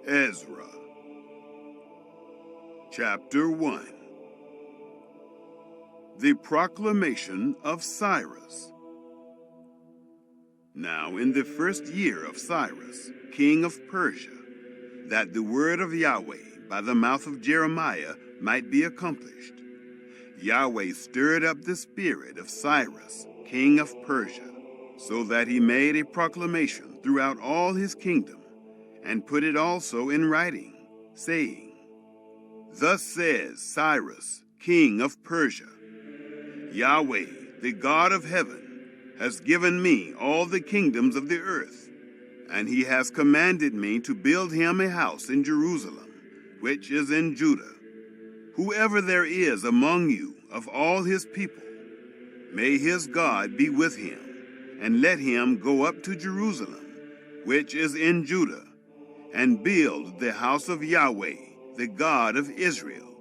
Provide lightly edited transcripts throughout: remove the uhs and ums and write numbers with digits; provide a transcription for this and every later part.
Ezra. Chapter 1. The Proclamation of Cyrus. Now in the first year of Cyrus, king of Persia, that the word of Yahweh by the mouth of Jeremiah might be accomplished, Yahweh stirred up the spirit of Cyrus, king of Persia, so that he made a proclamation throughout all his kingdom, and put it also in writing, saying, Thus says Cyrus, king of Persia, Yahweh, the God of heaven, has given me all the kingdoms of the earth, and he has commanded me to build him a house in Jerusalem, which is in Judah. Whoever there is among you of all his people, may his God be with him, and let him go up to Jerusalem, which is in Judah, and build the house of Yahweh, the God of Israel.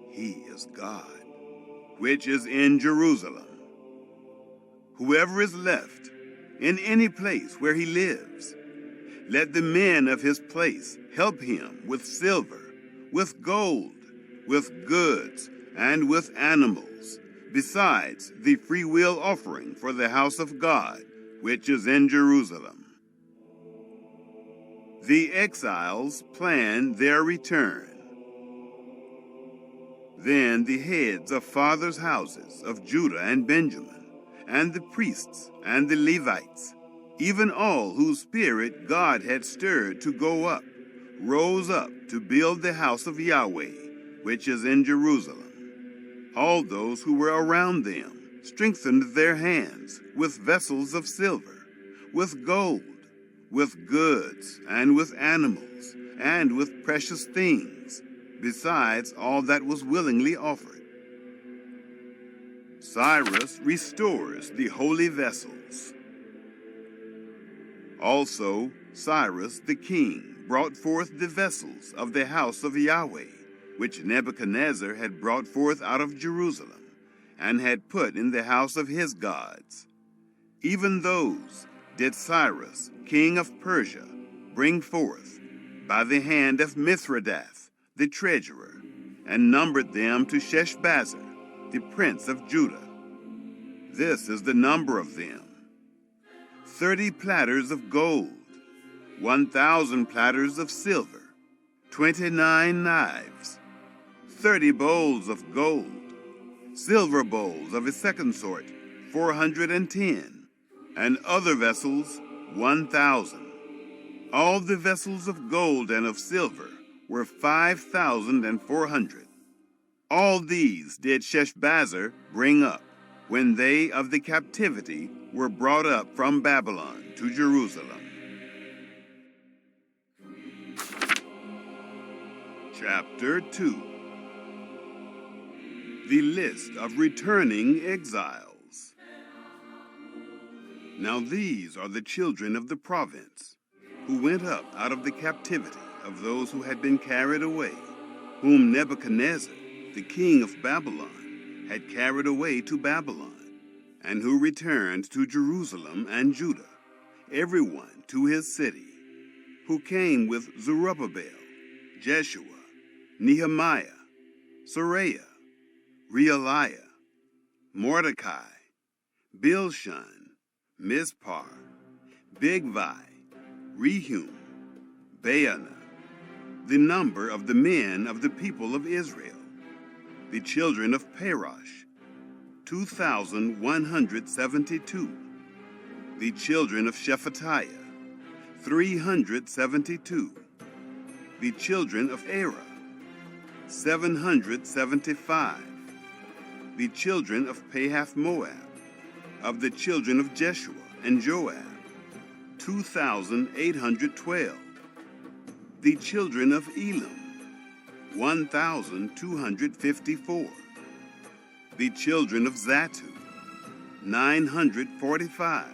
He is God, which is in Jerusalem. Whoever is left in any place where he lives, let the men of his place help him with silver, with gold, with goods, and with animals, besides the freewill offering for the house of God, which is in Jerusalem. The exiles plan their return. Then the heads of fathers' houses of Judah and Benjamin, and the priests and the Levites, even all whose spirit God had stirred to go up, rose up to build the house of Yahweh, which is in Jerusalem. All those who were around them strengthened their hands with vessels of silver, with gold, with goods, and with animals, and with precious things, besides all that was willingly offered. Cyrus restores the holy vessels. Also, Cyrus the king brought forth the vessels of the house of Yahweh, which Nebuchadnezzar had brought forth out of Jerusalem, and had put in the house of his gods. Even those did Cyrus, king of Persia, bring forth by the hand of Mithridath, the treasurer, and numbered them to Sheshbazzar, the prince of Judah. This is the number of them: 30 platters of gold, 1,000 platters of silver, 29 knives, 30 bowls of gold, silver bowls of a second sort, 410, and other vessels, 1,000. All the vessels of gold and of silver were 5,400. All these did Sheshbazzar bring up, when they of the captivity were brought up from Babylon to Jerusalem. Chapter 2. The list of returning exiles. Now these are the children of the province, who went up out of the captivity of those who had been carried away, whom Nebuchadnezzar, the king of Babylon, had carried away to Babylon, and who returned to Jerusalem and Judah, everyone to his city, who came with Zerubbabel, Jeshua, Nehemiah, Seraiah, Realiah, Mordecai, Bilshan, Mispar, Bigvai, Rehum, Baanah, the number of the men of the people of Israel, the children of Parosh, 2,172, the children of Shephatiah, 372, the children of Era, 775, the children of Pahath-Moab, of the children of Jeshua and Joab, 2,812, the children of Elam, 1,254, the children of Zatu, 945,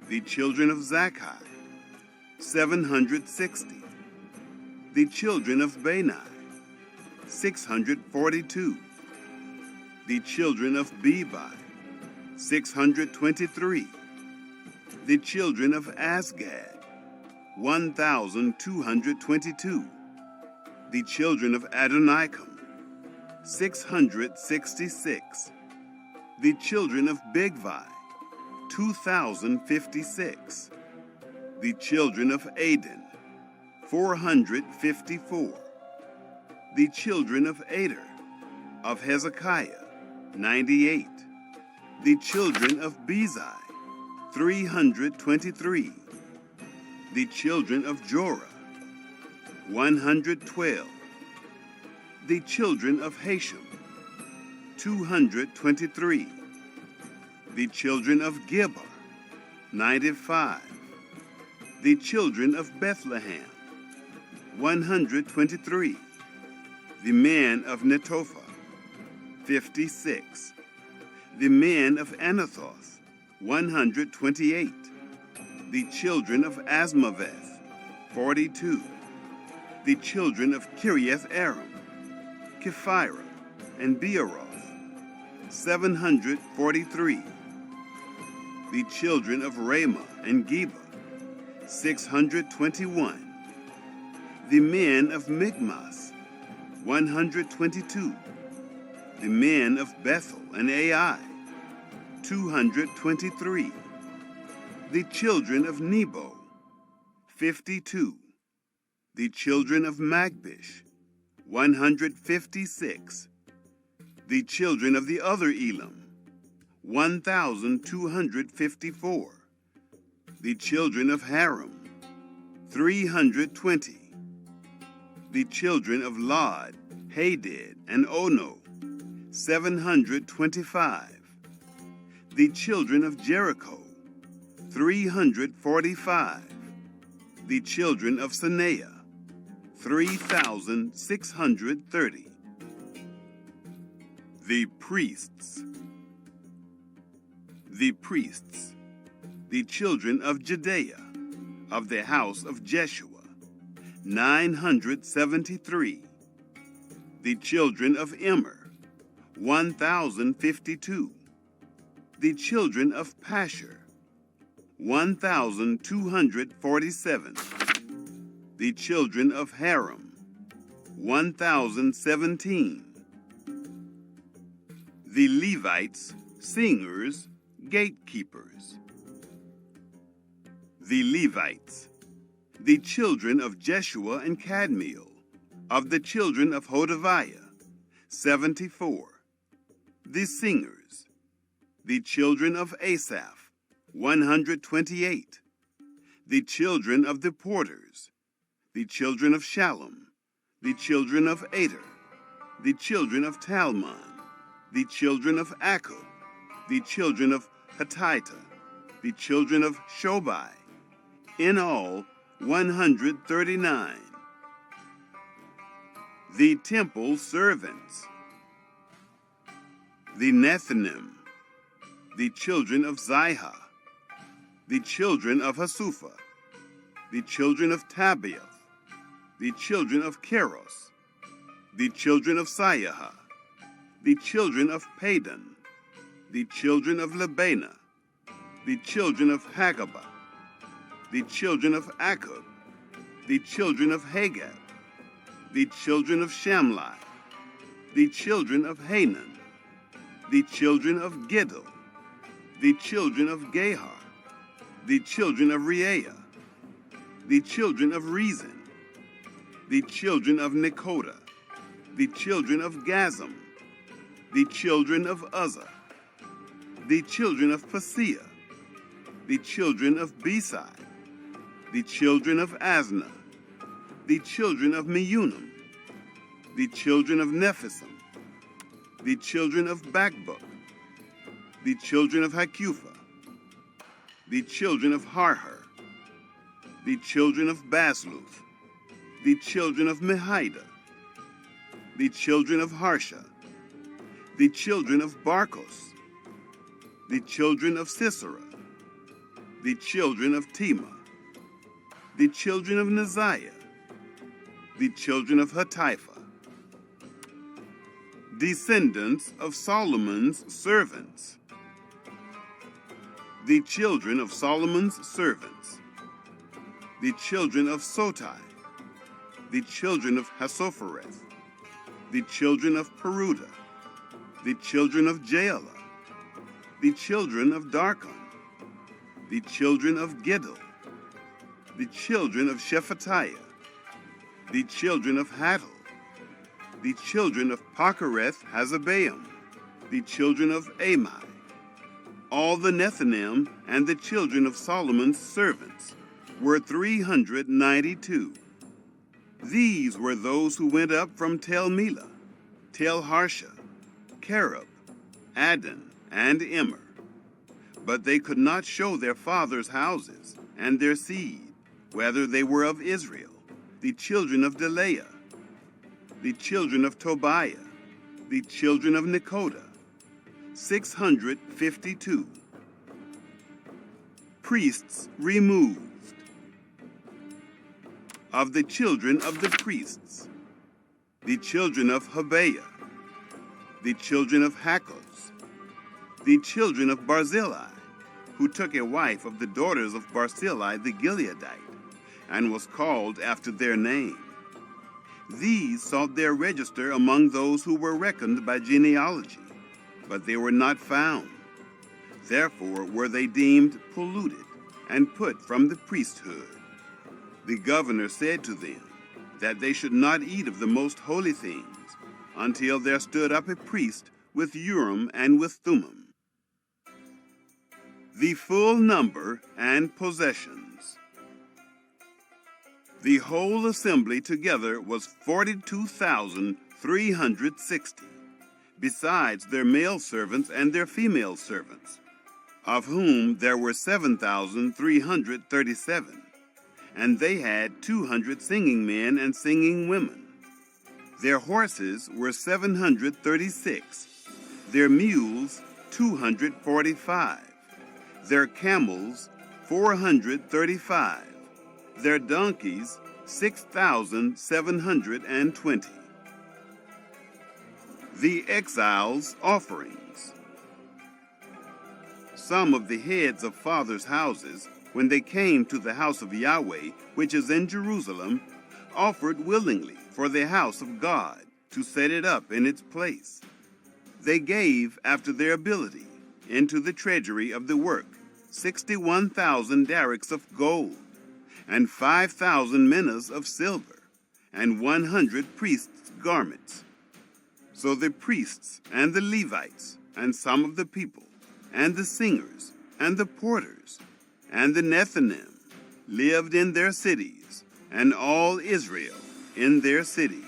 the children of Zakkai, 760, the children of Bani, 642, the children of Bebai, 623, the children of Asgad, 1,222. The children of Adonikam, 666. The children of Bigvai, 2,056. The children of Aden, 454. The children of Ader, of Hezekiah, 98. The children of Bezai, 323. The children of Jorah, 112. The children of Hashem, 223. The children of Gibeah, 95. The children of Bethlehem, 123. The men of Netophah, 56. The men of Anathoth, 128. The children of Asmaveth, 42. The children of Kiriath-Aram, Kephirah, and Beeroth, 743. The children of Ramah and Geba, 621. The men of Michmas, 122. The men of Bethel and Ai, 223. The children of Nebo, 52. The children of Magbish, 156. The children of the other Elam, 1,254. The children of Haram, 320. The children of Lod, Hadid, and Ono, 725. The children of Jericho, 345. The children of Sanea, 3,630. The priests. The priests, the children of Judea, of the house of Jeshua, 973. The children of Immer, 1,052. The children of Pashur, 1,247. The children of Haram, 1,017. The Levites, singers, gatekeepers. The Levites, the children of Jeshua and Kadmiel, of the children of Hodaviah, 74. The singers, the children of Asaph, 128. The children of the porters, the children of Shallum, the children of Ader, the children of Talmon, the children of Akub, the children of Hatita, the children of Shobai, in all 139. The temple servants, the Nethinim, the children of Zihah, the children of Hasupha, the children of Tabeath, the children of Keros, the children of Siaha, the children of Padan, the children of Lebana, the children of Hagabah, the children of Akub, the children of Haggab, the children of Shamlai, the children of Hanan, the children of Giddel, the children of Gahar, the children of Reaiah, the children of Rezin, the children of Nekoda, the children of Gazam, the children of Uzzah, the children of Paseah, the children of Besai, the children of Asna, the children of Meunim, the children of Nephisim, the children of Bakbuk, the children of Hakupha, the children of Harhar, the children of Basluth, the children of Mehida, the children of Harsha, the children of Barkos, the children of Sisera, the children of Tema, the children of Neziah, the children of Hatipha, descendants of Solomon's servants, the children of Solomon's servants, the children of Sotai, the children of Hassophereth, the children of Peruda, the children of Jaala, the children of Darkon, the children of Giddel, the children of Shephatiah, the children of Hattil, the children of Pochereth Hazabaim, the children of Amai, all the Nethinim and the children of Solomon's servants were 392. These were those who went up from Tel Melah, Tel Harsha, Kerub, Adon, and Immer. But they could not show their fathers' houses and their seed, whether they were of Israel, the children of Delaiah, the children of Tobiah, the children of Nekoda, 652. Priests removed. Of the children of the priests, the children of Habiah, the children of Hakkoz, the children of Barzillai, who took a wife of the daughters of Barzillai the Gileadite, and was called after their name. These sought their register among those who were reckoned by genealogy, but they were not found. Therefore were they deemed polluted and put from the priesthood. The governor said to them that they should not eat of the most holy things until there stood up a priest with Urim and with Thummim. The full number and possessions. The whole assembly together was 42,360, besides their male servants and their female servants, of whom there were 7,337, and they had 200 singing men and singing women. Their horses were 736, their mules 245, their camels 435, their donkeys 6,720. The exiles' offerings. Some of the heads of fathers' houses, when they came to the house of Yahweh, which is in Jerusalem, offered willingly for the house of God to set it up in its place. They gave after their ability into the treasury of the work 61,000 darics of gold, and 5,000 minas of silver, and 100 priests' garments. So the priests and the Levites, and some of the people, and the singers, and the porters, and the Nethinim lived in their cities, and all Israel in their cities.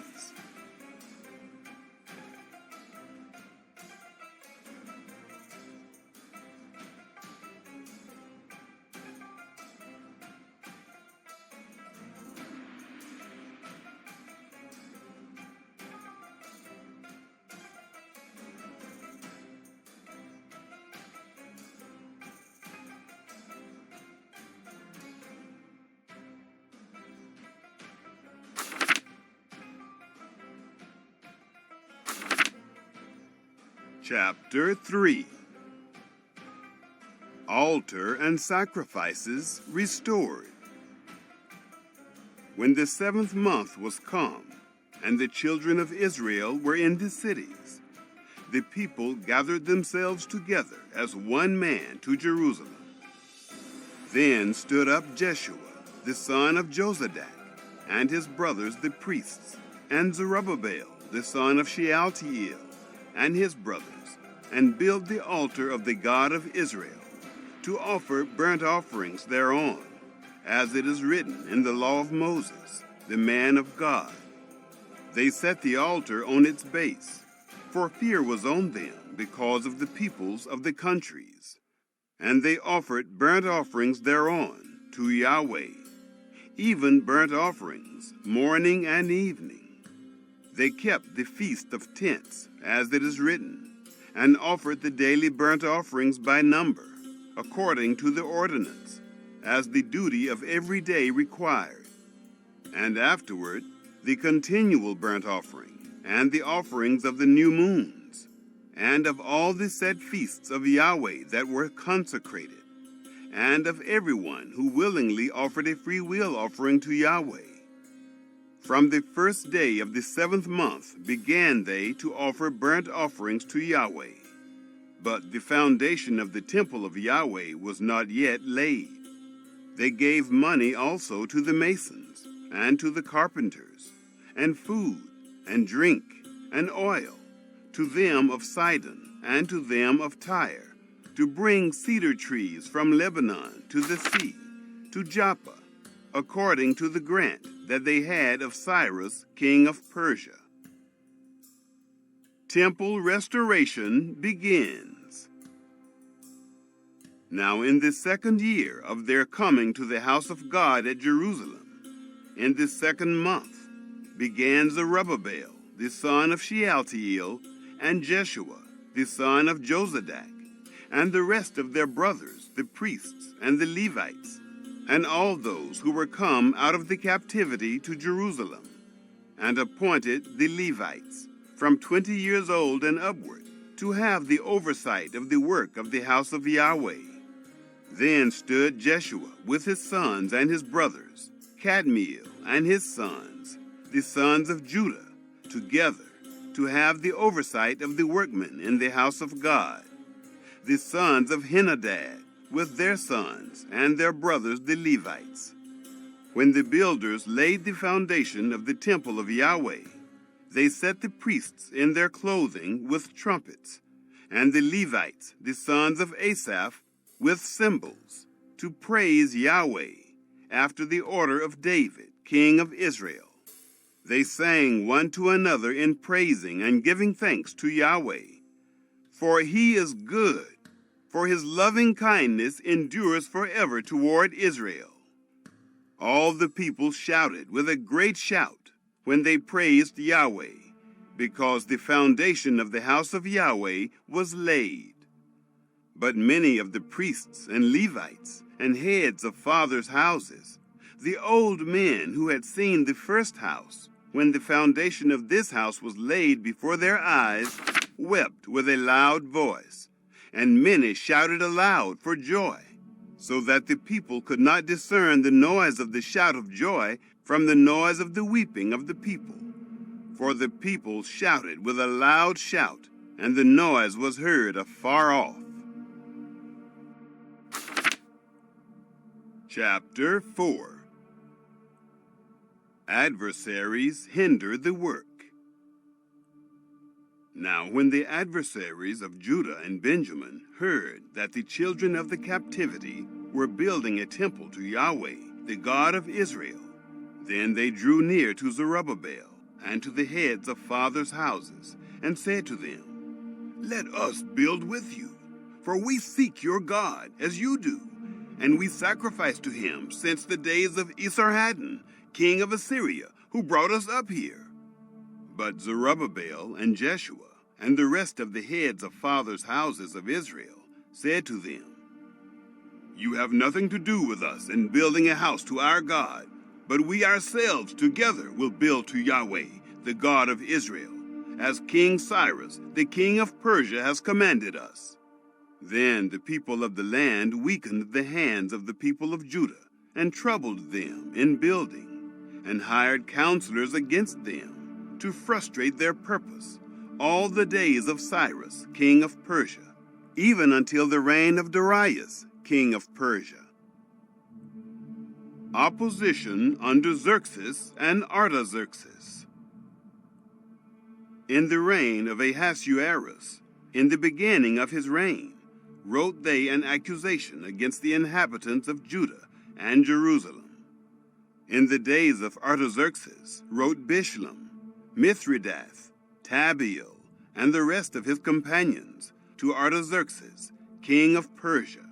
Chapter 3. Altar and sacrifices restored. When the 7th month was come, and the children of Israel were in the cities, the people gathered themselves together as one man to Jerusalem. Then stood up Jeshua, the son of Jozadak, and his brothers the priests, and Zerubbabel, the son of Shealtiel, and his brothers, and build the altar of the God of Israel, to offer burnt offerings thereon, as it is written in the law of Moses, the man of God. They set the altar on its base, for fear was on them because of the peoples of the countries. And they offered burnt offerings thereon to Yahweh, even burnt offerings morning and evening. They kept the feast of tents, as it is written, and offered the daily burnt offerings by number, according to the ordinance, as the duty of every day required. And afterward, the continual burnt offering, and the offerings of the new moons, and of all the set feasts of Yahweh that were consecrated, and of everyone who willingly offered a freewill offering to Yahweh. From the first day of the 7th month began they to offer burnt offerings to Yahweh. But the foundation of the temple of Yahweh was not yet laid. They gave money also to the masons, and to the carpenters, and food, and drink, and oil, to them of Sidon, and to them of Tyre, to bring cedar trees from Lebanon to the sea, to Joppa, according to the grant that they had of Cyrus, king of Persia. Temple restoration begins. Now in the 2nd year of their coming to the house of God at Jerusalem, in the 2nd month, began Zerubbabel, the son of Shealtiel, and Jeshua, the son of Jozadak, and the rest of their brothers, the priests and the Levites, and all those who were come out of the captivity to Jerusalem, and appointed the Levites, from 20 years old and upward, to have the oversight of the work of the house of Yahweh. Then stood Jeshua with his sons and his brothers, Kadmiel and his sons, the sons of Judah, together, to have the oversight of the workmen in the house of God, the sons of Henadad, with their sons and their brothers the Levites. When the builders laid the foundation of the temple of Yahweh, they set the priests in their clothing with trumpets, and the Levites, the sons of Asaph, with cymbals, to praise Yahweh, after the order of David, king of Israel. They sang one to another in praising and giving thanks to Yahweh. For he is good, for his loving kindness endures forever toward Israel. All the people shouted with a great shout when they praised Yahweh, because the foundation of the house of Yahweh was laid. But many of the priests and Levites and heads of fathers' houses, the old men who had seen the first house, when the foundation of this house was laid before their eyes, wept with a loud voice, and many shouted aloud for joy, so that the people could not discern the noise of the shout of joy from the noise of the weeping of the people. For the people shouted with a loud shout, and the noise was heard afar off. Chapter 4. Adversaries hinder the work. Now when the adversaries of Judah and Benjamin heard that the children of the captivity were building a temple to Yahweh, the God of Israel, then they drew near to Zerubbabel and to the heads of fathers' houses, and said to them, Let us build with you, for we seek your God as you do, and we sacrifice to him since the days of Esarhaddon, king of Assyria, who brought us up here. But Zerubbabel and Jeshua and the rest of the heads of fathers' houses of Israel said to them, You have nothing to do with us in building a house to our God, but we ourselves together will build to Yahweh, the God of Israel, as King Cyrus, the king of Persia, has commanded us. Then the people of the land weakened the hands of the people of Judah, and troubled them in building, and hired counselors against them, to frustrate their purpose, all the days of Cyrus, king of Persia, even until the reign of Darius, king of Persia. Opposition under Xerxes and Artaxerxes. In the reign of Ahasuerus, in the beginning of his reign, wrote they an accusation against the inhabitants of Judah and Jerusalem. In the days of Artaxerxes wrote Bishlam, Mithridath, Tabeel, and the rest of his companions to Artaxerxes, king of Persia.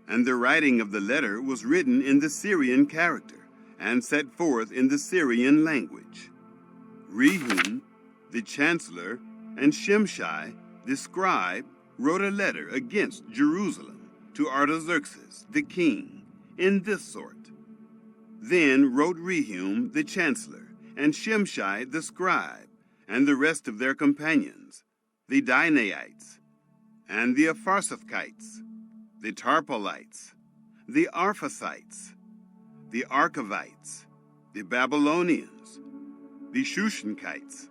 And the writing of the letter was written in the Syrian character, and set forth in the Syrian language. Rehum, the chancellor, and Shimshai, the scribe, wrote a letter against Jerusalem to Artaxerxes, the king, in this sort. Then wrote Rehum, the chancellor, and Shimshai, the scribe, and the rest of their companions, the Dinaites, and the Apharsathites, the Tarpolites, the Arphaxites, the Archavites, the Babylonians, the Shushankites,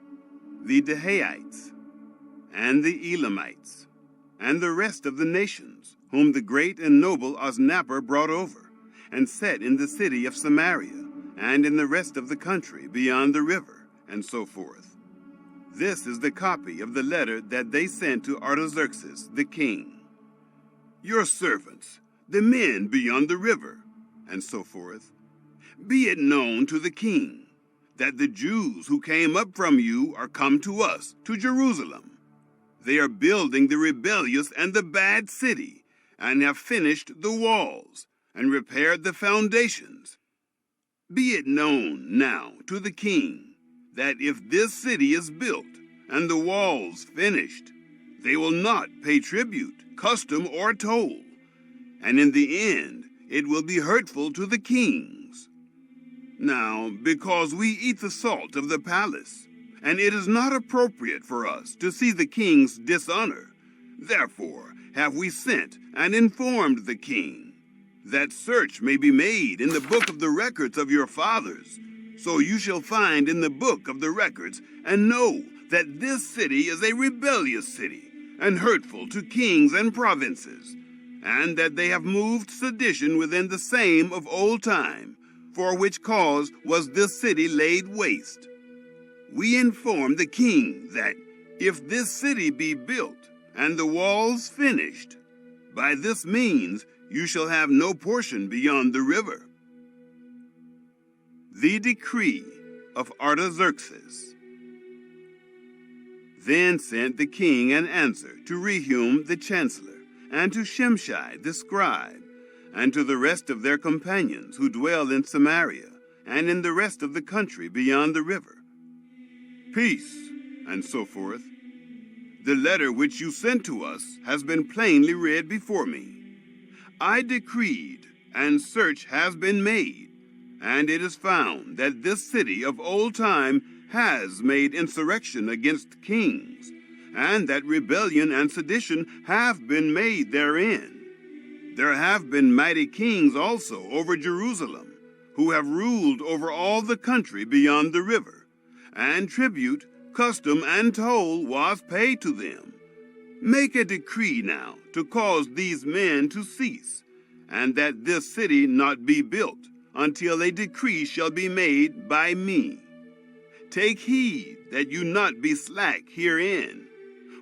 the Dahaites, and the Elamites, and the rest of the nations, whom the great and noble Osnappar brought over, and set in the city of Samaria, and in the rest of the country beyond the river, and so forth. This is the copy of the letter that they sent to Artaxerxes the king. Your servants, the men beyond the river, and so forth. Be it known to the king that the Jews who came up from you are come to us, to Jerusalem. They are building the rebellious and the bad city, and have finished the walls, and repaired the foundations. Be it known now to the king that if this city is built, and the walls finished, they will not pay tribute, custom, or toll, and in the end it will be hurtful to the kings. Now, because we eat the salt of the palace, and it is not appropriate for us to see the king's dishonor, therefore have we sent and informed the king, that search may be made in the book of the records of your fathers. So you shall find in the book of the records, and know that this city is a rebellious city, and hurtful to kings and provinces, and that they have moved sedition within the same of old time, for which cause was this city laid waste. We inform the king that if this city be built, and the walls finished, by this means you shall have no portion beyond the river. The decree of Artaxerxes. Then sent the king an answer to Rehum the chancellor, and to Shimshai the scribe, and to the rest of their companions who dwell in Samaria, and in the rest of the country beyond the river. Peace, and so forth. The letter which you sent to us has been plainly read before me. I decreed, and search has been made, and it is found that this city of old time has made insurrection against kings, and that rebellion and sedition have been made therein. There have been mighty kings also over Jerusalem, who have ruled over all the country beyond the river, and tribute, custom, and toll was paid to them. Make a decree now to cause these men to cease, and that this city not be built, until a decree shall be made by me. Take heed that you not be slack herein.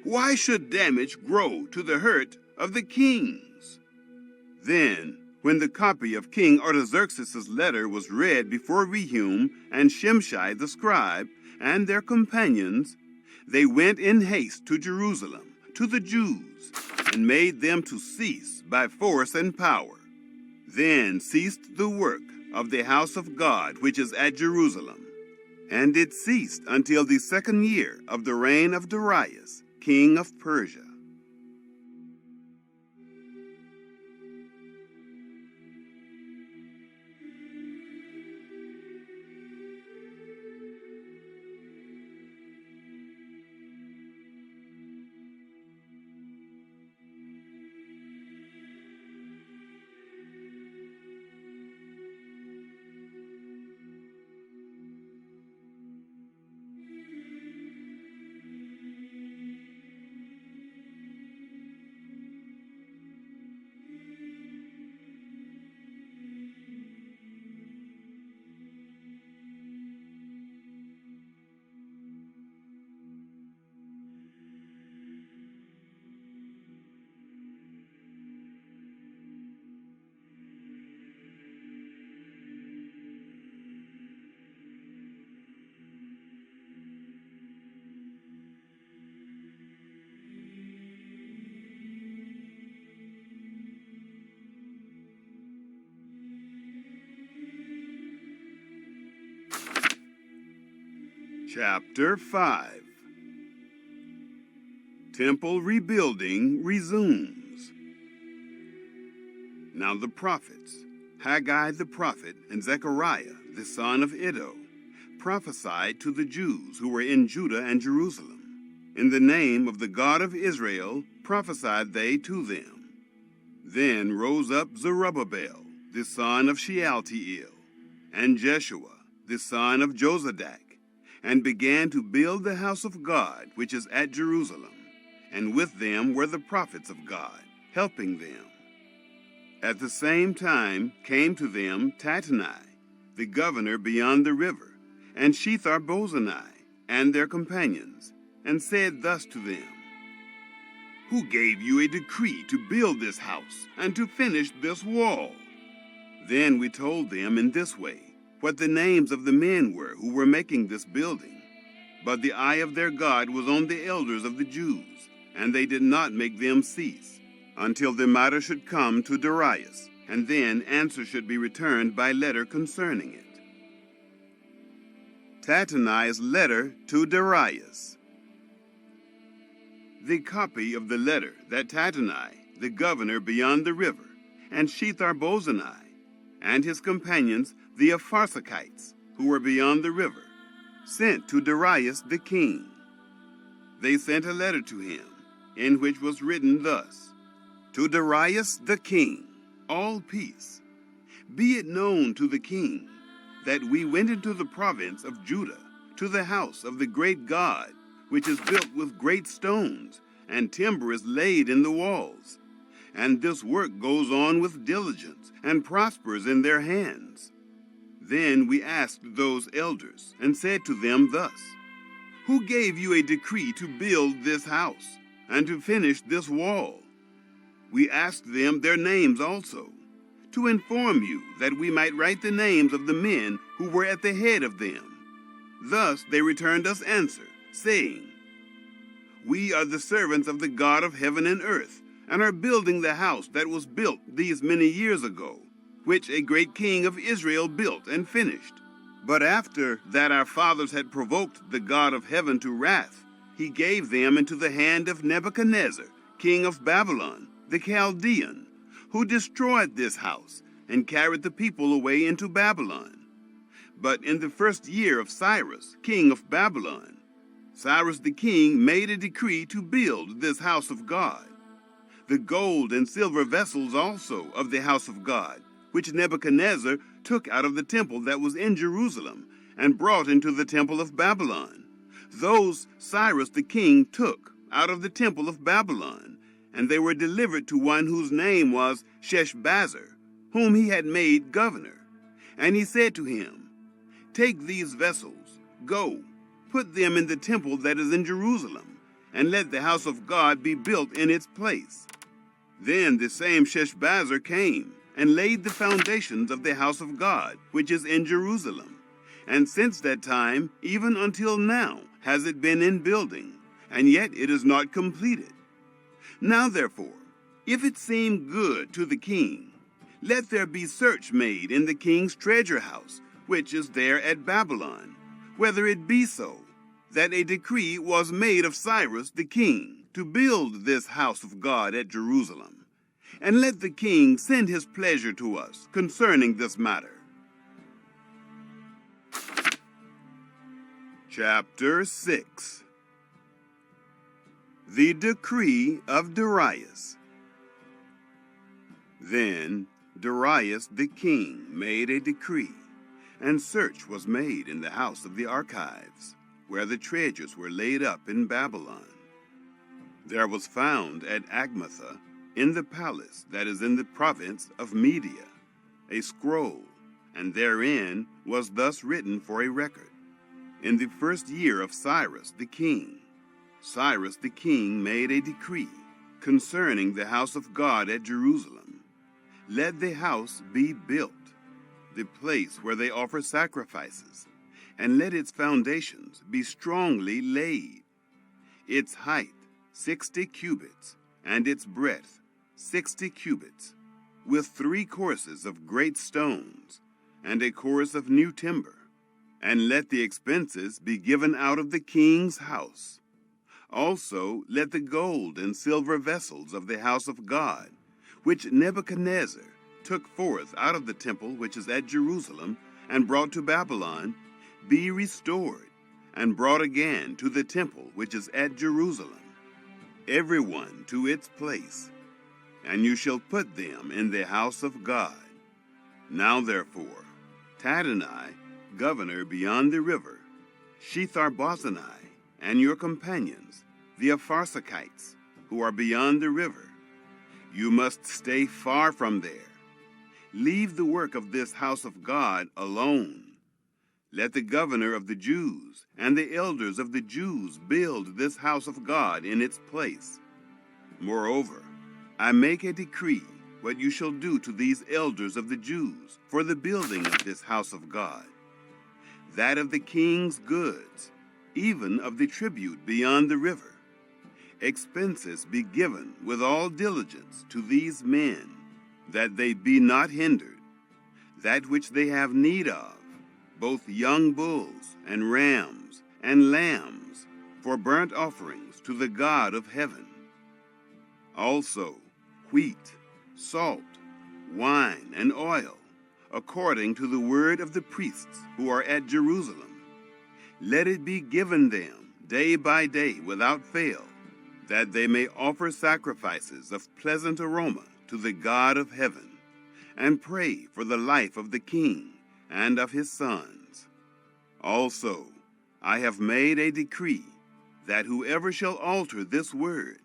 Why should damage grow to the hurt of the kings? Then, when the copy of King Artaxerxes' letter was read before Rehum and Shimshai the scribe and their companions, they went in haste to Jerusalem, to the Jews, and made them to cease by force and power. Then ceased the work of the house of God which is at Jerusalem, and it ceased until the 2nd year of the reign of Darius, king of Persia. Chapter 5. Temple rebuilding resumes. Now the prophets, Haggai the prophet and Zechariah the son of Iddo, prophesied to the Jews who were in Judah and Jerusalem. In the name of the God of Israel prophesied they to them. Then rose up Zerubbabel, the son of Shealtiel, and Jeshua, the son of Jozadak, and began to build the house of God which is at Jerusalem, and with them were the prophets of God, helping them. At the same time came to them Tattenai, the governor beyond the river, and Shethar-bozenai, and their companions, and said thus to them, Who gave you a decree to build this house, and to finish this wall? Then we told them in this way what the names of the men were who were making this building. But the eye of their God was on the elders of the Jews, and they did not make them cease, until the matter should come to Darius, and then answer should be returned by letter concerning it. Tattenai's letter to Darius. The copy of the letter that Tattenai, the governor beyond the river, and Shethar-bozenai, and his companions, the Apharsachites, who were beyond the river, sent to Darius the king. They sent a letter to him, in which was written thus, To Darius the king, all peace. Be it known to the king that we went into the province of Judah, to the house of the great God, which is built with great stones, and timber is laid in the walls. And this work goes on with diligence, and prospers in their hands. Then we asked those elders, and said to them thus, Who gave you a decree to build this house, and to finish this wall? We asked them their names also, to inform you that we might write the names of the men who were at the head of them. Thus they returned us answer, saying, We are the servants of the God of heaven and earth, and are building the house that was built these many years ago, which a great king of Israel built and finished. But after that our fathers had provoked the God of heaven to wrath, he gave them into the hand of Nebuchadnezzar, king of Babylon, the Chaldean, who destroyed this house and carried the people away into Babylon. But in the first year of Cyrus, king of Babylon, Cyrus the king made a decree to build this house of God. The gold and silver vessels also of the house of God, which Nebuchadnezzar took out of the temple that was in Jerusalem, and brought into the temple of Babylon. Those Cyrus the king took out of the temple of Babylon, and they were delivered to one whose name was Sheshbazzar, whom he had made governor. And he said to him, Take these vessels, go, put them in the temple that is in Jerusalem, and let the house of God be built in its place. Then the same Sheshbazzar came, and laid the foundations of the house of God, which is in Jerusalem. And since that time, even until now, has it been in building, and yet it is not completed. Now therefore, if it seem good to the king, let there be search made in the king's treasure house, which is there at Babylon, whether it be so, that a decree was made of Cyrus the king to build this house of God at Jerusalem. And let the king send his pleasure to us concerning this matter. Chapter 6. The decree of Darius. Then Darius the king made a decree, and search was made in the house of the archives, where the treasures were laid up in Babylon. There was found at Agmatha, in the palace that is in the province of Media, a scroll, and therein was thus written for a record. In the first year of Cyrus the king made a decree concerning the house of God at Jerusalem. Let the house be built, the place where they offer sacrifices, and let its foundations be strongly laid. Its height 60 cubits, and its breadth 60 cubits, with 3 courses of great stones, and a course of new timber. And let the expenses be given out of the king's house. Also let the gold and silver vessels of the house of God, which Nebuchadnezzar took forth out of the temple which is at Jerusalem, and brought to Babylon, be restored, and brought again to the temple which is at Jerusalem, every one to its place. And you shall put them in the house of God. Now therefore, Tadonai, governor beyond the river, Shethar-bozenai, and your companions, the Apharsachites, who are beyond the river, you must stay far from there. Leave the work of this house of God alone. Let the governor of the Jews and the elders of the Jews build this house of God in its place. Moreover, I make a decree what you shall do to these elders of the Jews for the building of this house of God, that of the king's goods, even of the tribute beyond the river, expenses be given with all diligence to these men, that they be not hindered, that which they have need of, both young bulls and rams and lambs, for burnt offerings to the God of heaven. Also wheat, salt, wine, and oil, according to the word of the priests who are at Jerusalem. Let it be given them day by day without fail, that they may offer sacrifices of pleasant aroma to the God of heaven, and pray for the life of the king and of his sons. Also, I have made a decree that whoever shall alter this word,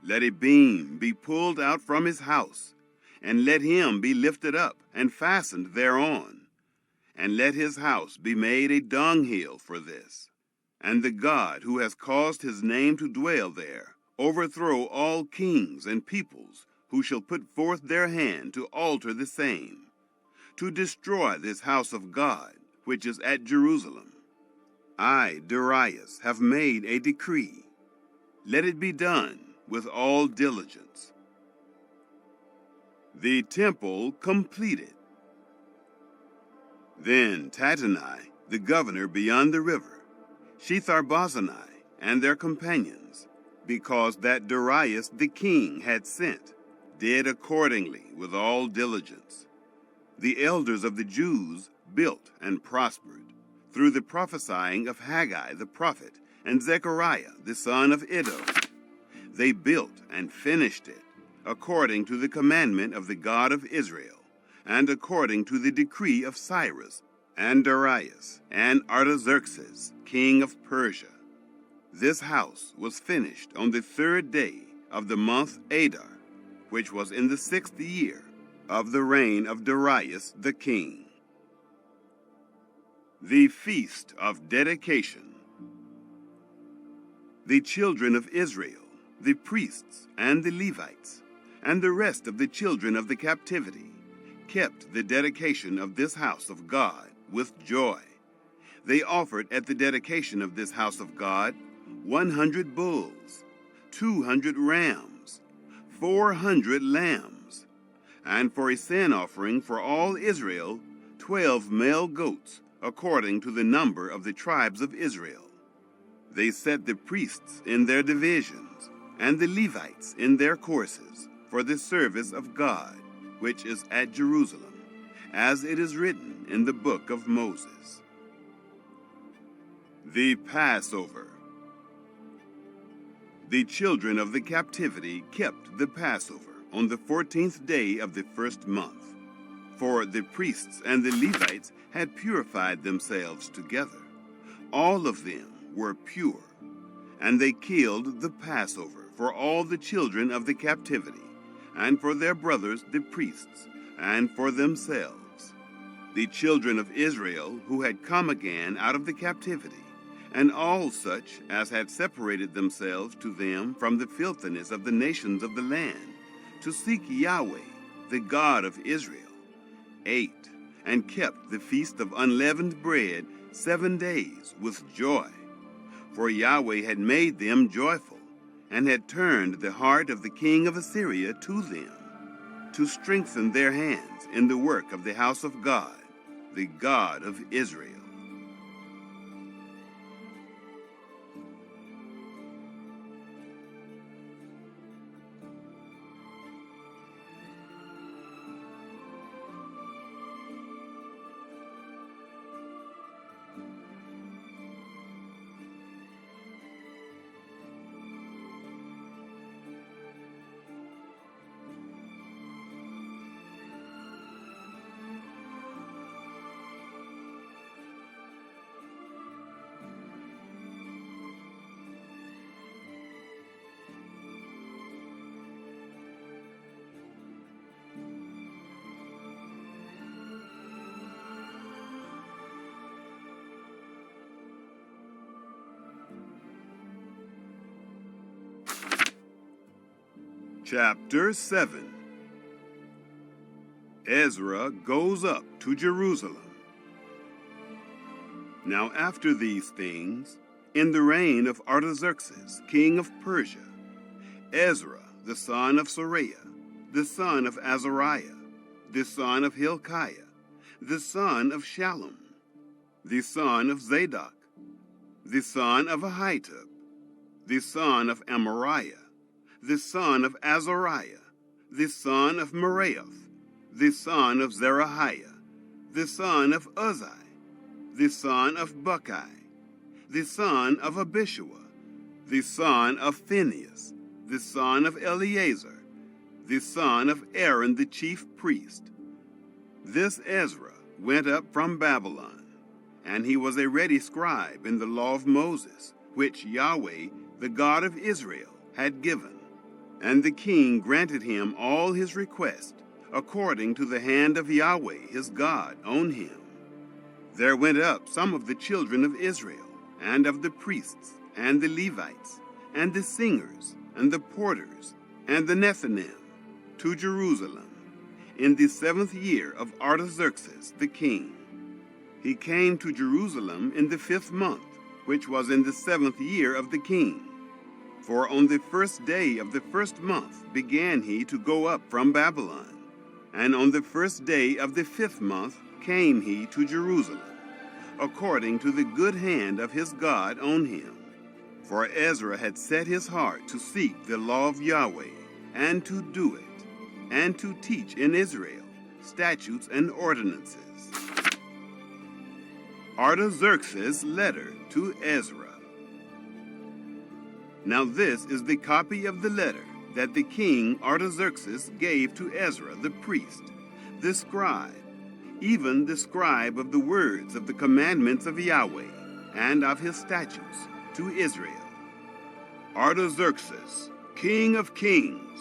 let a beam be pulled out from his house, and let him be lifted up and fastened thereon, and let his house be made a dunghill for this. And the God who has caused his name to dwell there overthrow all kings and peoples who shall put forth their hand to alter the same, to destroy this house of God which is at Jerusalem. I, Darius, have made a decree. Let it be done with all diligence. The temple completed. Then Tattenai, the governor beyond the river, Shethar-bozenai, and their companions, because that Darius the king had sent, did accordingly with all diligence. The elders of the Jews built and prospered, through the prophesying of Haggai the prophet and Zechariah the son of Iddo. They built and finished it, according to the commandment of the God of Israel, and according to the decree of Cyrus and Darius and Artaxerxes, king of Persia. This house was finished on the 3rd day of the month Adar, which was in the 6th year of the reign of Darius the king. The Feast of Dedication. The children of Israel, the priests and the Levites, and the rest of the children of the captivity, kept the dedication of this house of God with joy. They offered at the dedication of this house of God 100 bulls, 200 rams, 400 lambs, and for a sin offering for all Israel, 12 male goats, according to the number of the tribes of Israel. They set the priests in their divisions, and the Levites in their courses, for the service of God, which is at Jerusalem, as it is written in the book of Moses. The Passover. The children of the captivity kept the Passover on the 14th day of the 1st month, for the priests and the Levites had purified themselves together. All of them were pure, and they killed the Passover for all the children of the captivity, and for their brothers the priests, and for themselves. The children of Israel who had come again out of the captivity, and all such as had separated themselves to them from the filthiness of the nations of the land, to seek Yahweh, the God of Israel, ate and kept the feast of unleavened bread 7 days with joy. For Yahweh had made them joyful, and had turned the heart of the king of Assyria to them, to strengthen their hands in the work of the house of God, the God of Israel. Chapter 7. Ezra goes up to Jerusalem. Now after these things, in the reign of Artaxerxes, king of Persia, Ezra, the son of Seraiah, the son of Azariah, the son of Hilkiah, the son of Shallum, the son of Zadok, the son of Ahitub, the son of Amariah, the son of Azariah, the son of Meraioth, the son of Zerahiah, the son of Uzzi, the son of Bukai, the son of Abishua, the son of Phinehas, the son of Eleazar, the son of Aaron the chief priest. This Ezra went up from Babylon, and he was a ready scribe in the law of Moses, which Yahweh, the God of Israel, had given. And the king granted him all his request, according to the hand of Yahweh his God on him. There went up some of the children of Israel, and of the priests, and the Levites, and the singers, and the porters, and the Nethinim, to Jerusalem, in the 7th year of Artaxerxes the king. He came to Jerusalem in the 5th month, which was in the 7th year of the king. For on the 1st day of the 1st month began he to go up from Babylon, and on the 1st day of the 5th month came he to Jerusalem, according to the good hand of his God on him. For Ezra had set his heart to seek the law of Yahweh, and to do it, and to teach in Israel statutes and ordinances. Artaxerxes' letter to Ezra. Now this is the copy of the letter that the king Artaxerxes gave to Ezra the priest, the scribe, even the scribe of the words of the commandments of Yahweh and of his statutes, to Israel. Artaxerxes, king of kings,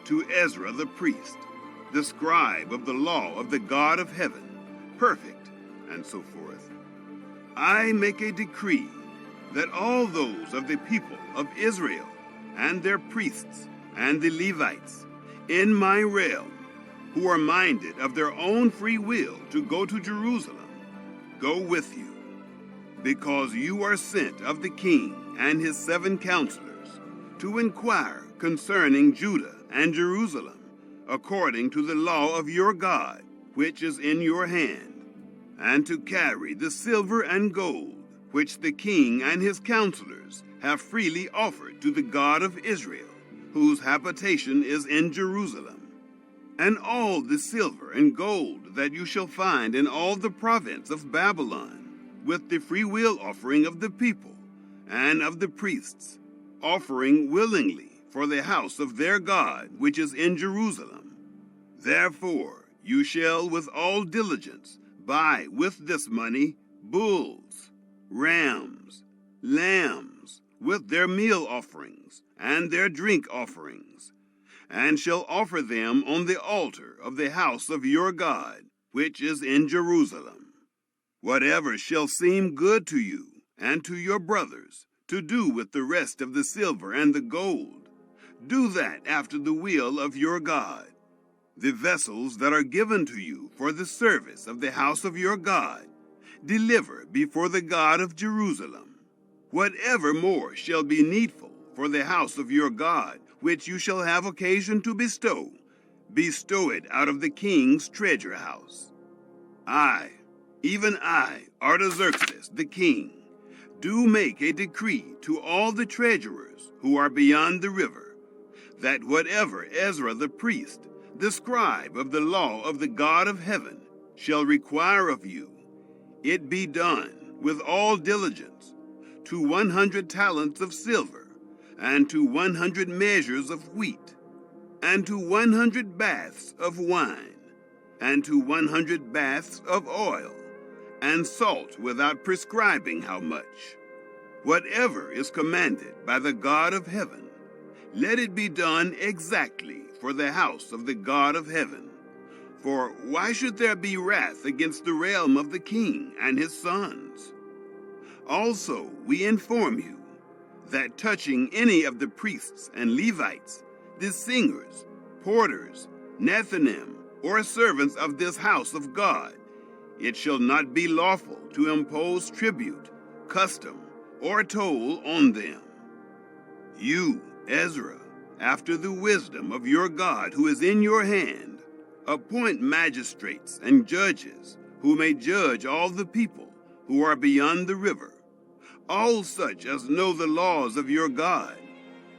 to Ezra the priest, the scribe of the law of the God of heaven, perfect, and so forth. I make a decree that all those of the people of Israel and their priests and the Levites in my realm who are minded of their own free will to go to Jerusalem, go with you, because you are sent of the king and his 7 counselors to inquire concerning Judah and Jerusalem, according to the law of your God, which is in your hand, and to carry the silver and gold which the king and his counselors have freely offered to the God of Israel, whose habitation is in Jerusalem, and all the silver and gold that you shall find in all the province of Babylon, with the freewill offering of the people and of the priests, offering willingly for the house of their God which is in Jerusalem. Therefore you shall with all diligence buy with this money bulls, rams, lambs, with their meal offerings and their drink offerings, and shall offer them on the altar of the house of your God, which is in Jerusalem. Whatever shall seem good to you and to your brothers to do with the rest of the silver and the gold, do that after the will of your God. The vessels that are given to you for the service of the house of your God, deliver before the God of Jerusalem. Whatever more shall be needful for the house of your God, which you shall have occasion to bestow, bestow it out of the king's treasure house. I, even I, Artaxerxes the king, do make a decree to all the treasurers who are beyond the river, that whatever Ezra the priest, the scribe of the law of the God of heaven, shall require of you, it be done with all diligence, to 100 talents of silver, and to 100 measures of wheat, and to 100 baths of wine, and to 100 baths of oil, and salt without prescribing how much. Whatever is commanded by the God of heaven, let it be done exactly for the house of the God of heaven. For why should there be wrath against the realm of the king and his sons? Also we inform you that touching any of the priests and Levites, the singers, porters, Nethinim, or servants of this house of God, it shall not be lawful to impose tribute, custom, or toll on them. You, Ezra, after the wisdom of your God who is in your hand, appoint magistrates and judges who may judge all the people who are beyond the river, all such as know the laws of your God,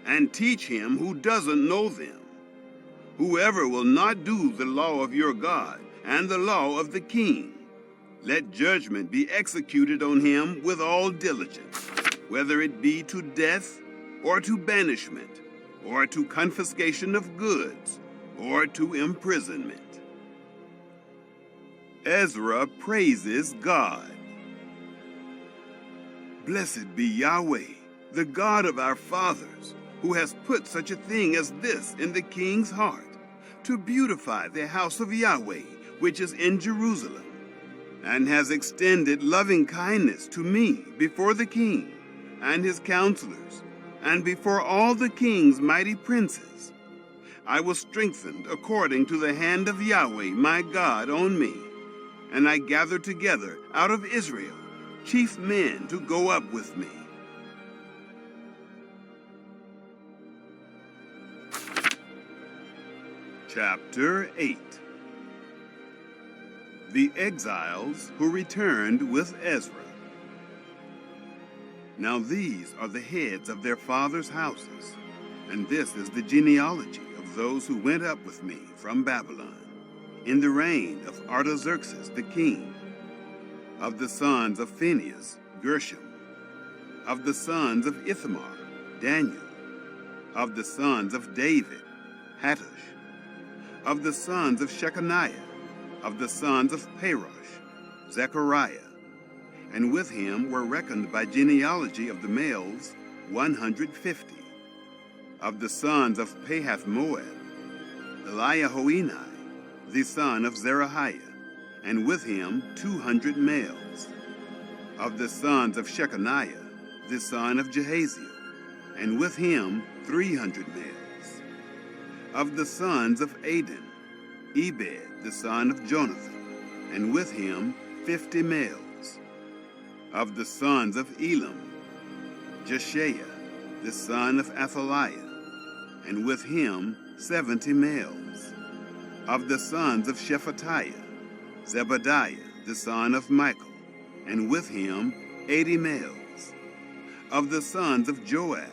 and teach him who doesn't know them. Whoever will not do the law of your God and the law of the king, let judgment be executed on him with all diligence, whether it be to death, or to banishment, or to confiscation of goods, or to imprisonment. Ezra praises God. Blessed be Yahweh, the God of our fathers, who has put such a thing as this in the king's heart, to beautify the house of Yahweh, which is in Jerusalem, and has extended loving kindness to me before the king and his counselors, and before all the king's mighty princes. I was strengthened according to the hand of Yahweh my God on me, and I gathered together out of Israel chief men to go up with me. Chapter 8. The exiles who returned with Ezra. Now these are the heads of their fathers' houses, and this is the genealogy of those who went up with me from Babylon, in the reign of Artaxerxes the king. Of the sons of Phinehas, Gershom. Of the sons of Ithamar, Daniel. Of the sons of David, Hattush. Of the sons of Shechaniah, of the sons of Parosh, Zechariah. And with him were reckoned by genealogy of the males 150. Of the sons of Pahath-Moab, Eliahoenai, the son of Zerahiah, and with him 200 males. Of the sons of Shechaniah, the son of Jehaziel, and with him 300 males. Of the sons of Adin, Ebed, the son of Jonathan, and with him 50 males. Of the sons of Elam, Jeshaiah, the son of Athaliah, and with him 70 males. Of the sons of Shephatiah, Zebadiah, the son of Michael, and with him 80 males. Of the sons of Joab,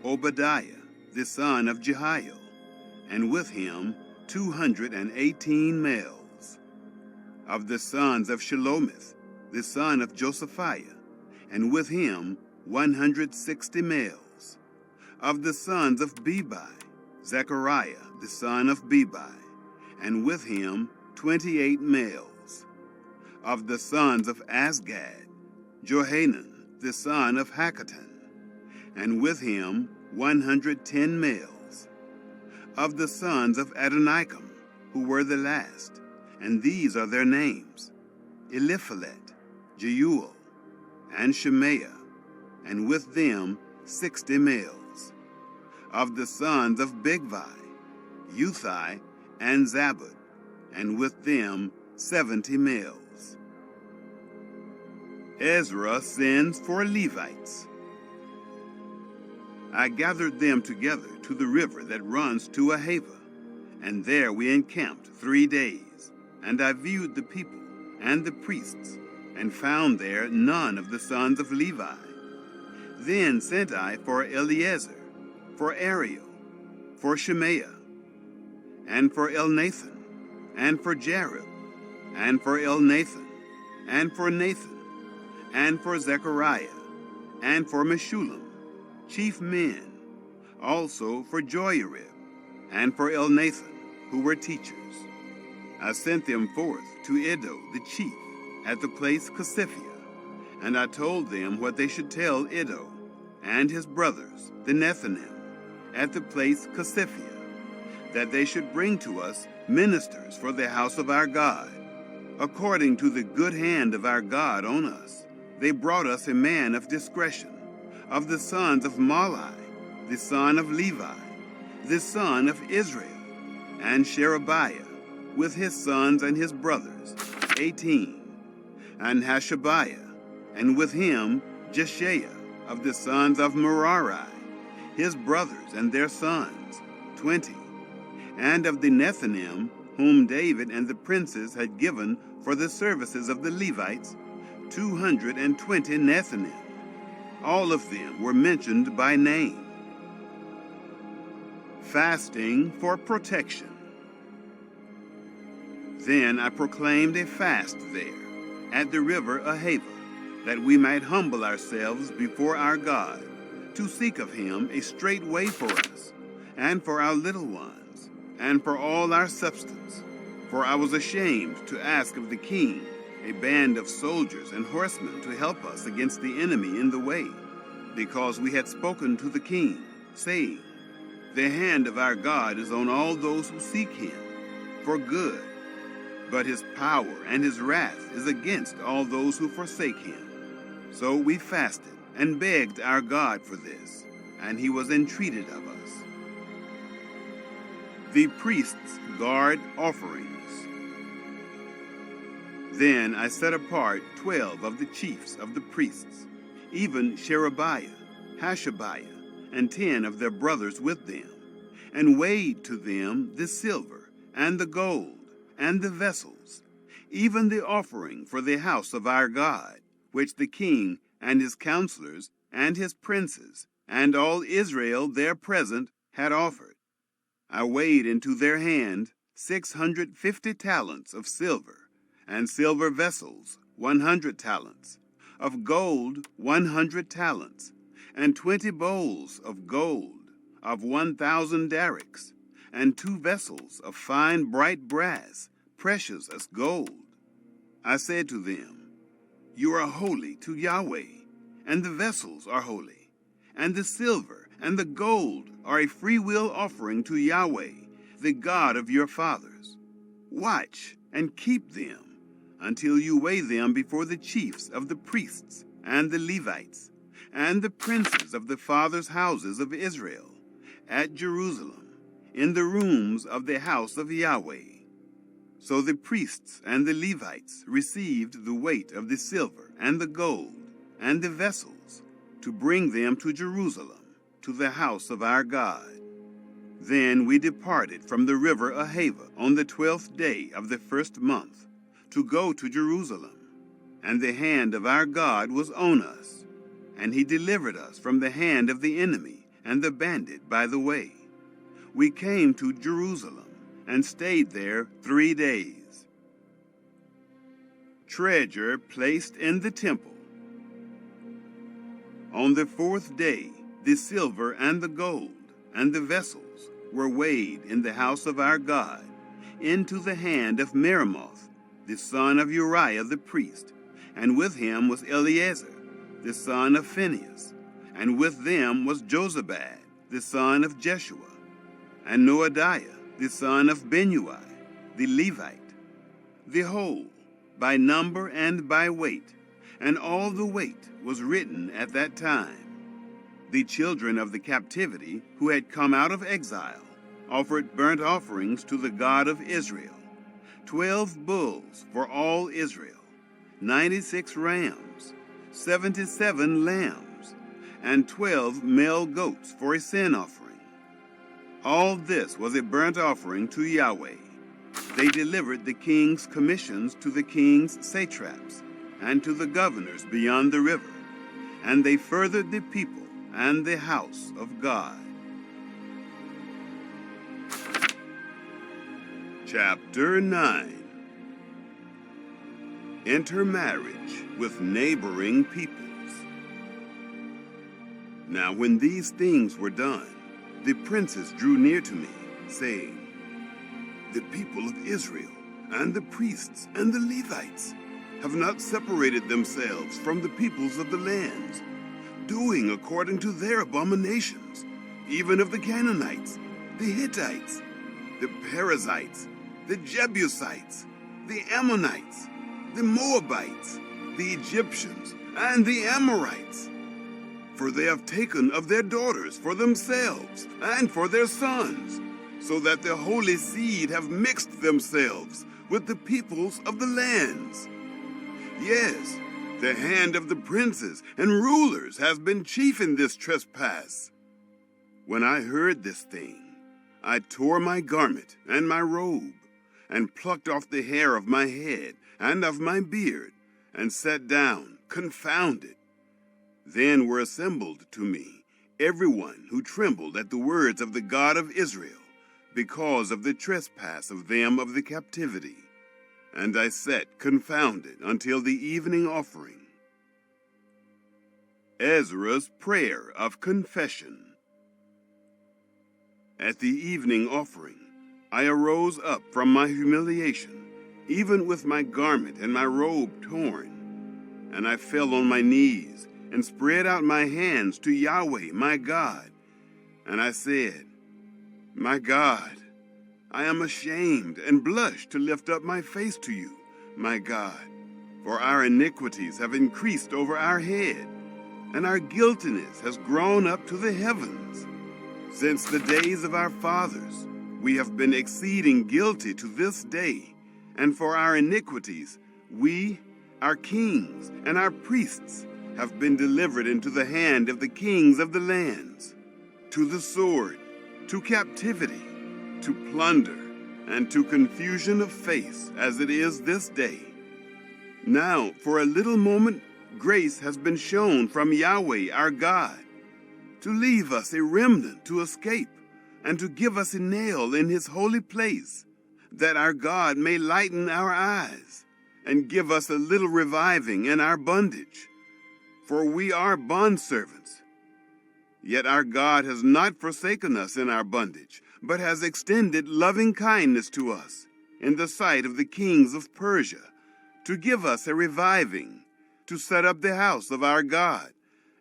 Obadiah, the son of Jehiel, and with him 218 males. Of the sons of Shelomith, the son of Josephiah, and with him 160 males. Of the sons of Bebai, Zechariah, the son of Bebai, and with him 28 males. Of the sons of Azgad, Johanan, the son of Hakatan, and with him 110 males. Of the sons of Adonikam, who were the last, and these are their names, Eliphalet, Jeuel, and Shemaiah, and with them 60 males. Of the sons of Bigvai, Uthai, and Zabud, and with them 70 males. Ezra sends for Levites. I gathered them together to the river that runs to Ahava, and there we encamped 3 days, and I viewed the people and the priests, and found there none of the sons of Levi. Then sent I for Eleazar, for Ariel, for Shemaiah, and for Elnathan, and for Jarib, and for Elnathan, and for Nathan, and for Zechariah, and for Meshullam, chief men, also for Joiarib, and for Elnathan, who were teachers. I sent them forth to Iddo the chief, at the place Casiphia, and I told them what they should tell Iddo and his brothers, the Nethinim, at the place Casiphia, that they should bring to us ministers for the house of our God. According to the good hand of our God on us, they brought us a man of discretion, of the sons of Malai, the son of Levi, the son of Israel, and Sherebiah, with his sons and his brothers, 18, and Hashabiah, and with him Jeshaiah, of the sons of Merari, his brothers and their sons, 20, and of the Nethinim, whom David and the princes had given for the services of the Levites, 220 Nethinim. All of them were mentioned by name. Fasting for protection. Then I proclaimed a fast there, at the river Ahava, that we might humble ourselves before our God, to seek of him a straight way for us, and for our little ones, and for all our substance. For I was ashamed to ask of the king a band of soldiers and horsemen to help us against the enemy in the way, because we had spoken to the king, saying, The hand of our God is on all those who seek him, for good, but his power and his wrath is against all those who forsake him. So we fasted and begged our God for this, and he was entreated of us. The priests guard offerings. Then I set apart 12 of the chiefs of the priests, even Sherebiah, Hashabiah, and 10 of their brothers with them, and weighed to them the silver and the gold and the vessels, even the offering for the house of our God, which the king and his counselors and his princes and all Israel there present had offered. I weighed into their hand 650 talents of silver, and silver vessels 100 talents, of gold 100 talents, and 20 bowls of gold of 1,000 darics, and 2 vessels of fine bright brass, precious as gold. I said to them, You are holy to Yahweh, and the vessels are holy, and the silver and the gold are a freewill offering to Yahweh, the God of your fathers. Watch and keep them until you weigh them before the chiefs of the priests and the Levites, and the princes of the fathers' houses of Israel, at Jerusalem, in the rooms of the house of Yahweh. So the priests and the Levites received the weight of the silver and the gold and the vessels, to bring them to Jerusalem, to the house of our God. Then we departed from the river Ahava on the 12th day of the first month, to go to Jerusalem. And the hand of our God was on us, and he delivered us from the hand of the enemy and the bandit by the way. We came to Jerusalem and stayed there 3 days. Treasure placed in the temple. On the 4th day, the silver and the gold and the vessels were weighed in the house of our God into the hand of Meremoth, the son of Uriah the priest, and with him was Eleazar, the son of Phinehas, and with them was Jozabad, the son of Jeshua, and Noadiah, the son of Binnui, the Levite, the whole, by number and by weight, and all the weight was written at that time. The children of the captivity who had come out of exile offered burnt offerings to the God of Israel, 12 bulls for all Israel, 96 rams, 77 lambs, and 12 male goats for a sin offering. All this was a burnt offering to Yahweh. They delivered the king's commissions to the king's satraps and to the governors beyond the river, and they furthered the people and the house of God. Chapter 9. Intermarriage with neighboring peoples. Now when these things were done, the princes drew near to me, saying, The people of Israel and the priests and the Levites have not separated themselves from the peoples of the lands, doing according to their abominations, even of the Canaanites, the Hittites, the Perizzites, the Jebusites, the Ammonites, the Moabites, the Egyptians, and the Amorites. For they have taken of their daughters for themselves and for their sons, so that the holy seed have mixed themselves with the peoples of the lands. Yes, the hand of the princes and rulers has been chief in this trespass. When I heard this thing, I tore my garment and my robe, and plucked off the hair of my head and of my beard, and sat down, confounded. Then were assembled to me everyone who trembled at the words of the God of Israel, because of the trespass of them of the captivity. And I sat confounded until the evening offering. Ezra's prayer of confession. At the evening offering, I arose up from my humiliation, even with my garment and my robe torn, and I fell on my knees and spread out my hands to Yahweh my God. And I said, My God, I am ashamed and blush to lift up my face to you, my God, for our iniquities have increased over our head, and our guiltiness has grown up to the heavens. Since the days of our fathers, we have been exceeding guilty to this day, and for our iniquities, we, our kings, and our priests have been delivered into the hand of the kings of the lands, to the sword, to captivity, to plunder, and to confusion of face, as it is this day. Now, for a little moment, grace has been shown from Yahweh our God, to leave us a remnant to escape, and to give us a nail in his holy place, that our God may lighten our eyes, and give us a little reviving in our bondage. For we are bondservants. Yet our God has not forsaken us in our bondage, but has extended loving kindness to us in the sight of the kings of Persia, to give us a reviving, to set up the house of our God,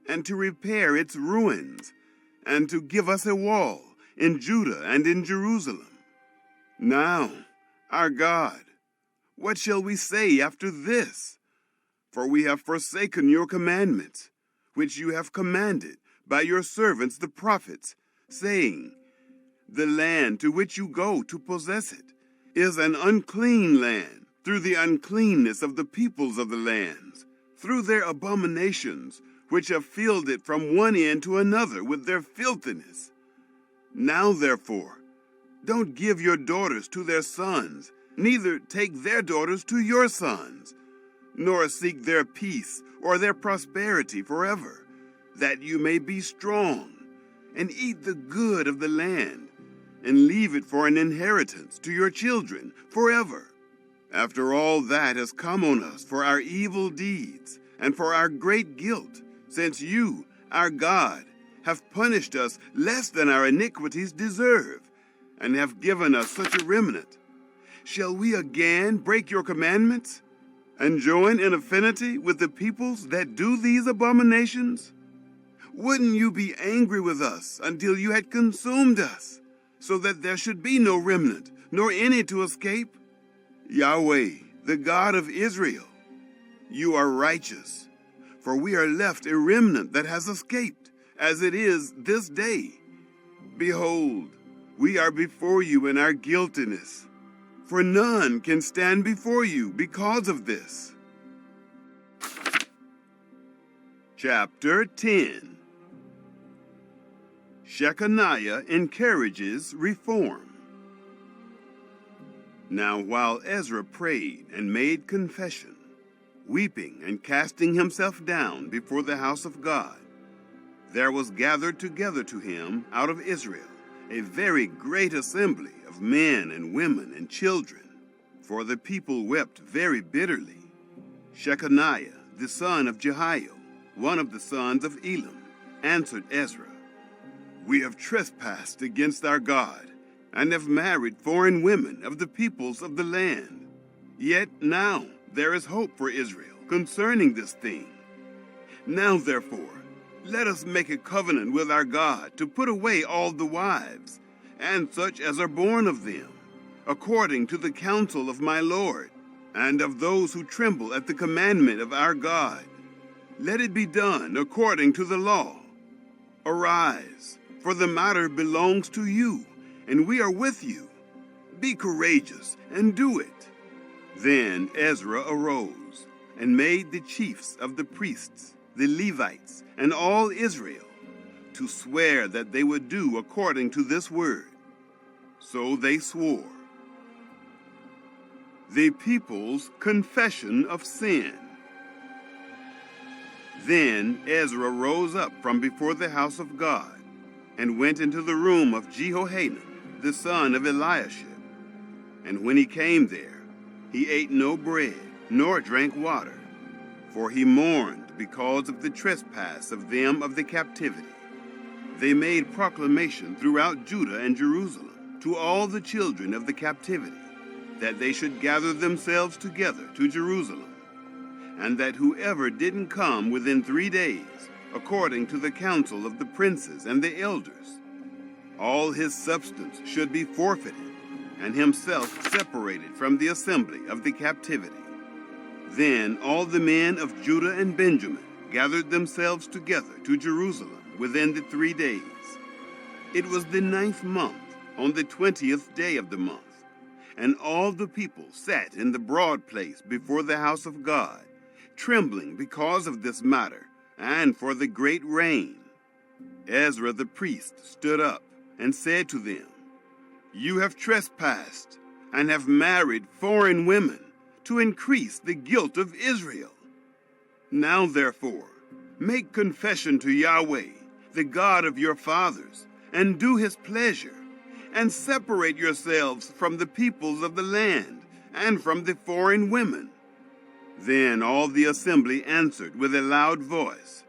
and to repair its ruins, and to give us a wall in Judah and in Jerusalem. Now, our God, what shall we say after this? For we have forsaken your commandments, which you have commanded by your servants the prophets, saying, The land to which you go to possess it is an unclean land, through the uncleanness of the peoples of the lands, through their abominations, which have filled it from one end to another with their filthiness. Now, therefore, don't give your daughters to their sons, neither take their daughters to your sons, nor seek their peace or their prosperity forever, that you may be strong, and eat the good of the land, and leave it for an inheritance to your children forever. After all that has come on us for our evil deeds, and for our great guilt, since you, our God, have punished us less than our iniquities deserve, and have given us such a remnant, shall we again break your commandments, and join in affinity with the peoples that do these abominations? Wouldn't you be angry with us until you had consumed us, so that there should be no remnant, nor any to escape? Yahweh, the God of Israel, you are righteous, for we are left a remnant that has escaped, as it is this day. Behold, we are before you in our guiltiness, for none can stand before you because of this. Chapter 10. Shechaniah encourages reform. Now while Ezra prayed and made confession, weeping and casting himself down before the house of God, there was gathered together to him out of Israel a very great assembly of men and women and children, for the people wept very bitterly. Shechaniah, the son of Jehiel, one of the sons of Elam, answered Ezra, We have trespassed against our God, and have married foreign women of the peoples of the land. Yet now there is hope for Israel concerning this thing. Now therefore, let us make a covenant with our God to put away all the wives, and such as are born of them, according to the counsel of my Lord, and of those who tremble at the commandment of our God. Let it be done according to the law, Arise, for the matter belongs to you, and we are with you. Be courageous and do it." Then Ezra arose and made the chiefs of the priests, the Levites, and all Israel to swear that they would do according to this word. So they swore. The people's confession of sin. Then Ezra rose up from before the house of God and went into the room of Jehohanan, the son of Eliashib. And when he came there, he ate no bread, nor drank water, for he mourned because of the trespass of them of the captivity. They made proclamation throughout Judah and Jerusalem to all the children of the captivity, that they should gather themselves together to Jerusalem, and that whoever didn't come within 3 days, according to the counsel of the princes and the elders, all his substance should be forfeited, and himself separated from the assembly of the captivity. Then all the men of Judah and Benjamin gathered themselves together to Jerusalem within the 3 days. It was the 9th month, on the 20th day of the month, and all the people sat in the broad place before the house of God, trembling because of this matter, and for the great rain. Ezra the priest stood up and said to them, "You have trespassed, and have married foreign women, to increase the guilt of Israel. Now therefore, make confession to Yahweh, the God of your fathers, and do his pleasure, and separate yourselves from the peoples of the land, and from the foreign women." Then all the assembly answered with a loud voice,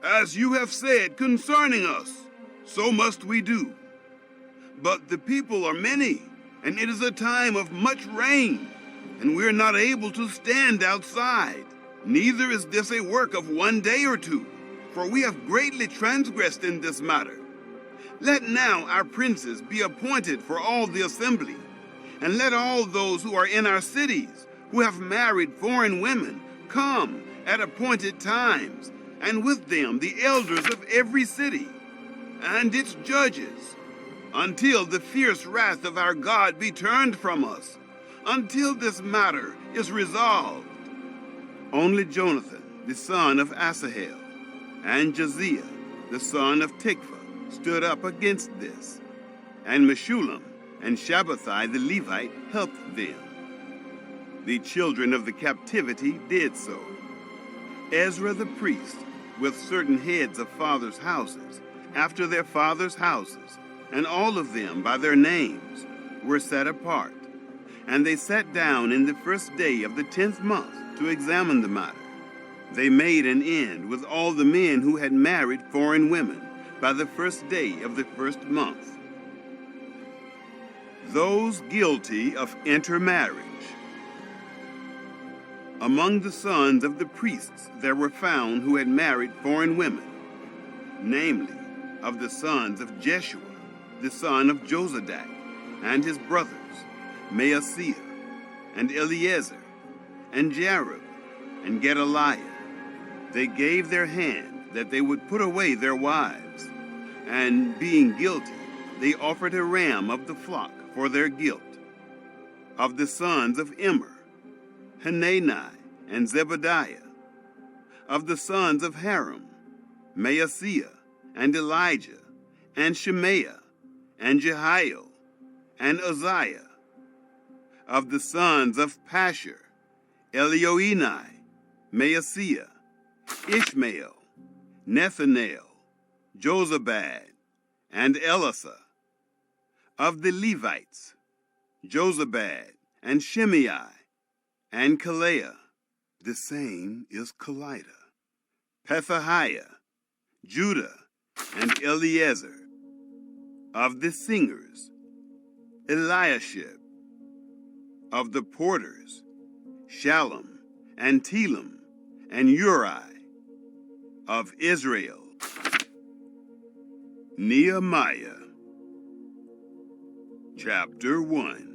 "As you have said concerning us, so must we do. But the people are many, and it is a time of much rain, and we are not able to stand outside. Neither is this a work of 1 day or 2, for we have greatly transgressed in this matter. Let now our princes be appointed for all the assembly, and let all those who are in our cities, who have married foreign women, come at appointed times, and with them the elders of every city, and its judges, until the fierce wrath of our God be turned from us, until this matter is resolved." Only Jonathan, the son of Asahel, and Josiah, the son of Tikva, stood up against this, and Meshullam and Shabbathai the Levite helped them. The children of the captivity did so. Ezra the priest, with certain heads of fathers' houses, after their fathers' houses, and all of them by their names, were set apart. And they sat down in the first day of the 10th month to examine the matter. They made an end with all the men who had married foreign women by the first day of the first month. Those guilty of intermarriage. Among the sons of the priests there were found who had married foreign women, namely, of the sons of Jeshua, the son of Jozadak, and his brothers, Maaseiah, and Eleazar, and Jarib, and Gedaliah. They gave their hand that they would put away their wives, and being guilty, they offered a ram of the flock for their guilt. Of the sons of Immer, Hanani and Zebadiah. Of the sons of Haram, Maaseiah and Elijah, and Shemaiah, and Jehiel, and Uzziah. Of the sons of Pashur, Elioenai, Maaseiah, Ishmael, Nethanel, Jozabad, and Elisah. Of the Levites, Jozabad, and Shimei, and Kaleah, the same is Kelida, Pethahiah, Judah, and Eleazar. Of the singers, Eliashib. Of the porters, Shallum, and Telem, and Uri. Of Israel, Nehemiah. Chapter 1.